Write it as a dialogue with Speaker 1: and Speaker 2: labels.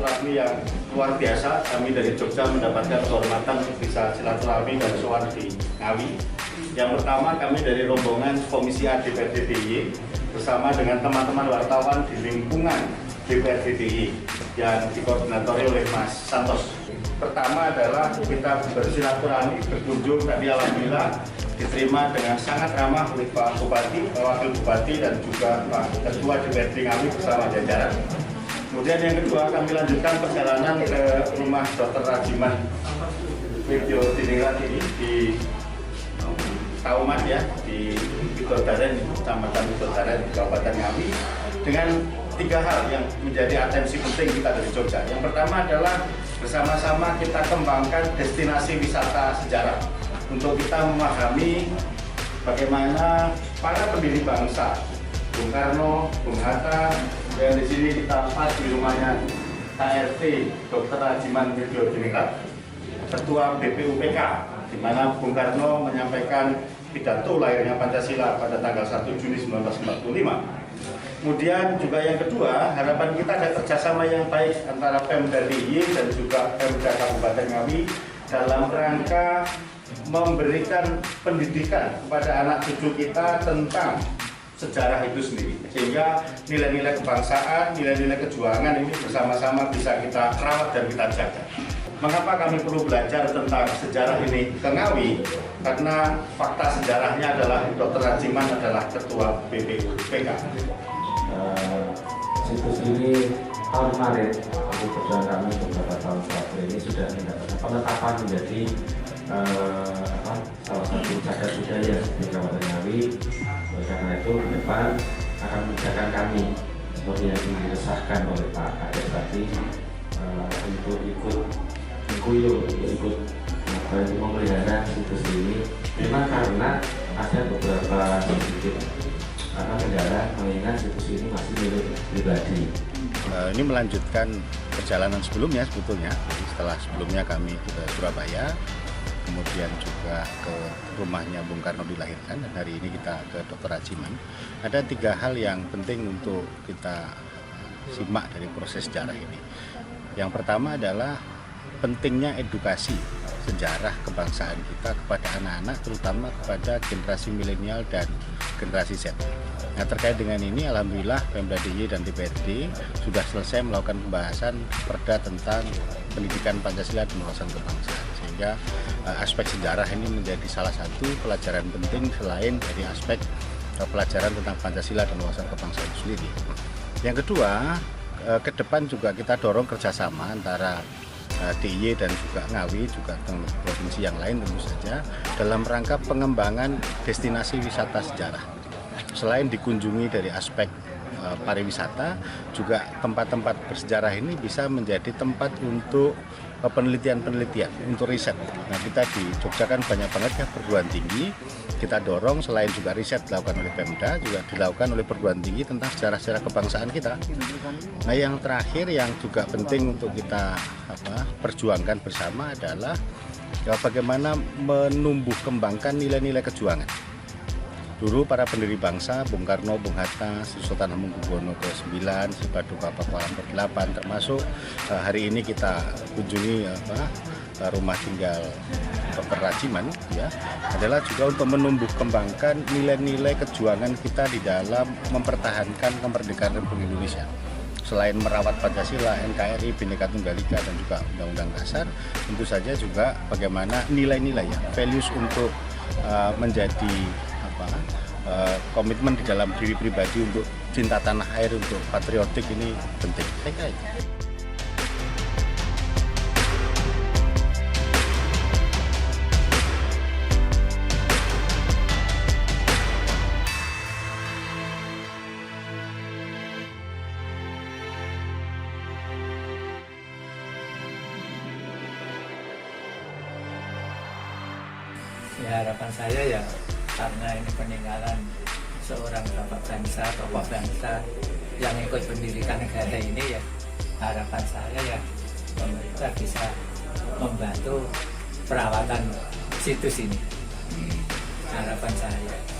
Speaker 1: silaturahmi yang luar biasa. Kami dari Jogja mendapatkan kehormatan untuk bisa silaturahmi dan sowan di Ngawi. Yang pertama, kami dari rombongan Komisi A DPRD DIY bersama dengan teman-teman wartawan di lingkungan DPRD DIY yang dikoordinatori oleh Mas Santos. Pertama adalah kita bersilaturahmi, berkunjung, tadi alhamdulillah diterima dengan sangat ramah oleh Pak Bupati, Pak Wakil Bupati, dan juga Pak Ketua DPRD Ngawi bersama jajaran. Kemudian yang kedua, kami lanjutkan perjalanan ke rumah Dr. Rajiman Widyo Diningrat ini di Kauman ya, di Widodaren, Kecamatan Widodaren, Kabupaten Ngawi, dengan 3 hal yang menjadi atensi penting kita dari Jogja. Yang pertama adalah bersama-sama kita kembangkan destinasi wisata sejarah untuk kita memahami bagaimana para pendiri bangsa, Bung Karno, Bung Hatta, dan di sini kita pas di rumahnya KRT Dr. Rajiman Widyo Diningrat, Ketua BPUPK, di mana Bung Karno menyampaikan pidato lahirnya Pancasila pada tanggal 1 Juni 1945. Kemudian juga yang kedua, harapan kita ada kerjasama yang baik antara Pemda DIY dan juga Pemda Kabupaten Ngawi dalam rangka memberikan pendidikan kepada anak cucu kita tentang sejarah itu sendiri, sehingga nilai-nilai kebangsaan, nilai-nilai kejuangan ini bersama-sama bisa kita rawat dan kita jaga. Mengapa kami perlu belajar tentang sejarah ini ke Ngawi? Karena fakta sejarahnya adalah Dr. Rajiman adalah Ketua BPUPK.
Speaker 2: Situs ini tahun kemarin, waktu perjalanan kami beberapa tahun terakhir ini sudah mendapatkan penetapan menjadi salah satu cagar budaya di Kabupaten Ngawi. Oleh karena itu ke depan akan mengerjakan kami seperti yang diresahkan oleh Pak Kades tadi untuk ikut memelihara situs ini. Memang karena ada beberapa sedikit negara mengingat situs ini masih milik pribadi.
Speaker 1: Ini melanjutkan perjalanan sebelumnya sebetulnya. Jadi setelah sebelumnya kami ke Surabaya, kemudian juga ke rumahnya Bung Karno dilahirkan, dan hari ini kita ke Dr. Rajiman. Ada 3 hal yang penting untuk kita simak dari proses sejarah ini. Yang pertama adalah pentingnya edukasi sejarah kebangsaan kita kepada anak-anak, terutama kepada generasi milenial dan generasi Z. Nah, terkait dengan ini, alhamdulillah Pemda DIY dan DPRD sudah selesai melakukan pembahasan perda tentang pendidikan Pancasila dan wawasan kebangsaan, sehingga aspek sejarah ini menjadi salah satu pelajaran penting selain dari aspek pelajaran tentang Pancasila dan wawasan kebangsaan itu sendiri. Yang kedua, ke depan juga kita dorong kerjasama antara DIY dan juga Ngawi, juga dengan provinsi yang lain tentu saja, dalam rangka pengembangan destinasi wisata sejarah. Selain dikunjungi dari aspek pariwisata, juga tempat-tempat bersejarah ini bisa menjadi tempat untuk penelitian-penelitian, untuk riset. Nah, kita di Jogja kan banyak banget ya perguruan tinggi, kita dorong selain juga riset dilakukan oleh Pemda, juga dilakukan oleh perguruan tinggi tentang sejarah-sejarah kebangsaan kita. Nah, yang terakhir yang juga penting untuk kita perjuangkan bersama adalah bagaimana menumbuh kembangkan nilai-nilai kejuangan. Dulu para pendiri bangsa, Bung Karno, Bung Hatta, Sri Sultan Hamengkubuwono ke-9, Sri Paduka Pakualam ke-8, termasuk hari ini kita kunjungi rumah tinggal Dr. Rajiman, ya, adalah juga untuk menumbuh kembangkan nilai-nilai kejuangan kita di dalam mempertahankan kemerdekaan Republik Indonesia. Selain merawat Pancasila, NKRI, Bhinneka Tunggal Ika, dan juga Undang-Undang Dasar, tentu saja juga bagaimana nilai-nilai ya, values untuk menjadi komitmen di dalam diri pribadi untuk cinta tanah air, untuk patriotik ini penting. Saya kira itu.
Speaker 3: Ya, harapan saya ya, karena ini peninggalan seorang bapak bangsa, tokoh bangsa yang ikut pendidikan negara ini, ya harapan saya ya pemerintah bisa membantu perawatan situs ini. Harapan saya.